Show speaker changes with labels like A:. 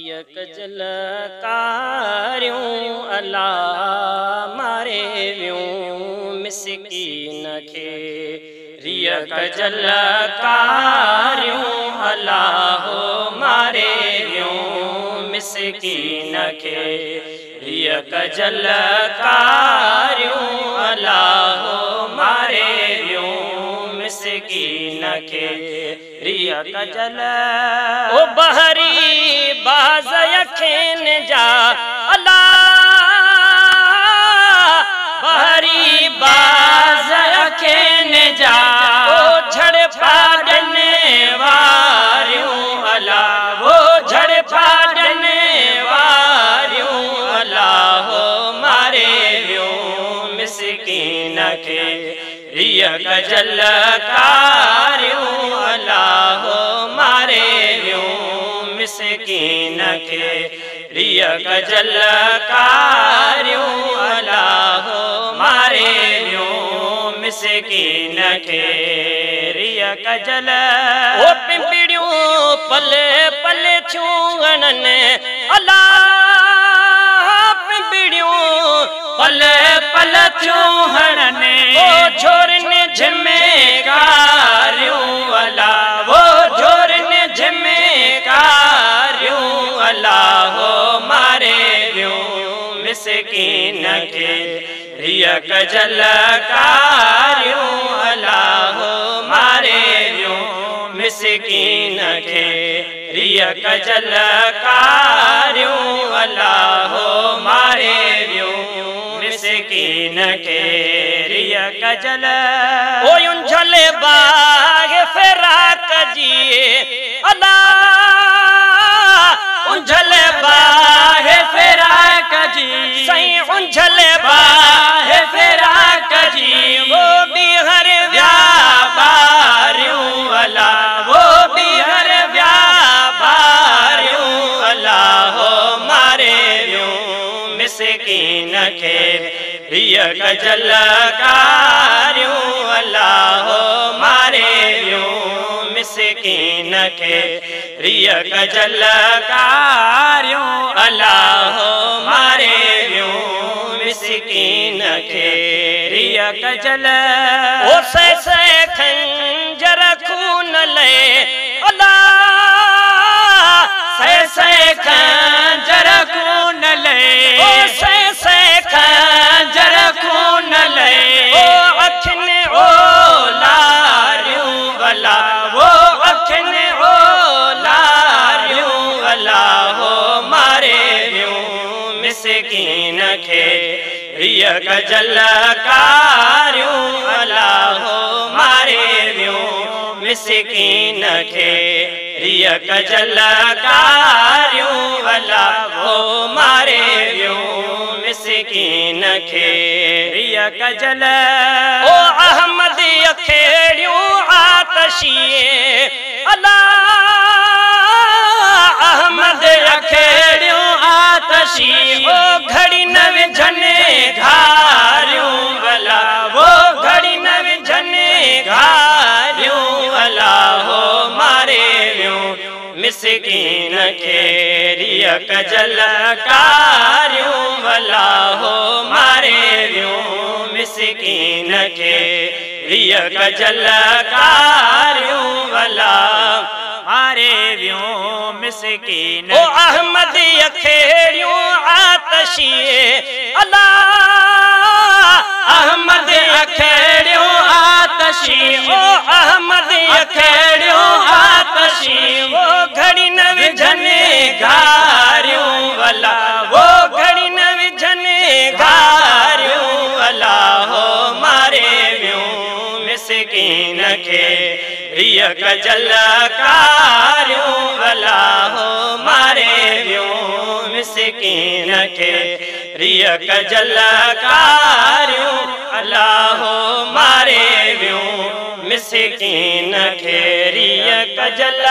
A: causal कारियूं अल्लाह मारे वियूं मिसकीन खे रिय कजल कारियूं अल्लाह मारे वियूं मिसकीन खे रिय कजल कारियूं अल्लाह मारे वियूं मिसकीन खे रिय कजल ओ बहरी बाज़ अखिन जा अल्लाह बहरी बाज़ अखिन जा ओ झड़ पाडने वारियूं अल्लाह वो झड़ पाडने वारियूं अल्लाह मारे वियूं मिसकीन खे रिय कजल कारियूं अल्लाह मारे वियूं मिसकीन खे रिय कजल कारियूं अल्लाह मारे वियूं मिसकीन खे रिय कजल ओ पिंपड़ियूं पल पल छूअन अल्लाह पिंपड़ियूं पल पल छूहन ओ छोरन झिमे कारियूं अल्लाह वो छोरन झिमे कारियूं अल्लाह मारे वियूं मिसकीन खे रिय कजल कारियूं अल्लाह मारे वियूं मिसकीन खे रिय कजल कारियूं अल्लाह मारे वियूं मिसकीन खे रिय कजल ओ उंझल बाग फिराक जी अल्लाह उंझल बाग फिराक जी सही उंझल बाग फिराक जी वो भी हर व्यापारियों अल्लाह वो भी हर व्यापारियों अल्लाह मारे वियूं मिसकीन खे रिय कजल कारियूं अल्लाह मारे वियूं मिसकीन खे रिय कजल कारियूं अल्लाह मारे वियूं मिसकीन खे रिय कजल ओ से खंजर खून ले अल्लाह से खंजर खून ले ओ से खंजर खून ले ओ अखिन ओ लारियूं अल्लाह वो अखिन ओ लारियूं अल्लाह मारे वियूं मिसकीन खे रिय कजल कारियूं अल्लाह मारे वियूं मिसकीन खे रिय कजल कारियूं अल्लाह मारे वियूं मिसकीन खे रिय कजल ओ अहमद अखेड़ियूं आतशिए अल्लाह अहमद अखेड़ियूं आतशी ओ घड़ी न विझने घारियूं अल्लाह वो घड़ी न विझने घारियूं अल्लाह मारे वियूं मिसकीन खे रिय कजल कारियूं अल्लाह मारे वियूं मिसकीन खे रिय कजल कारियूं अल्लाह मारे वियूं मिसकीन ओ अहमद अखेड़ियूं आतशिए अल्लाह अहमद अखेड़ियूं आतशी ओ अहमद अखेड़ियूं आतशी वो घड़ी न विझने घारियूं अल्लाह वो घड़ी न विझने घारियूं अल्लाह मारे वियूं मिसकीन खे रिय कजल कारियूं अल्लाह मारे वियूं मिसकीन खे रिय कजल कारियूं अल्लाह मारे वियूं मिसकीन खे रिय कजल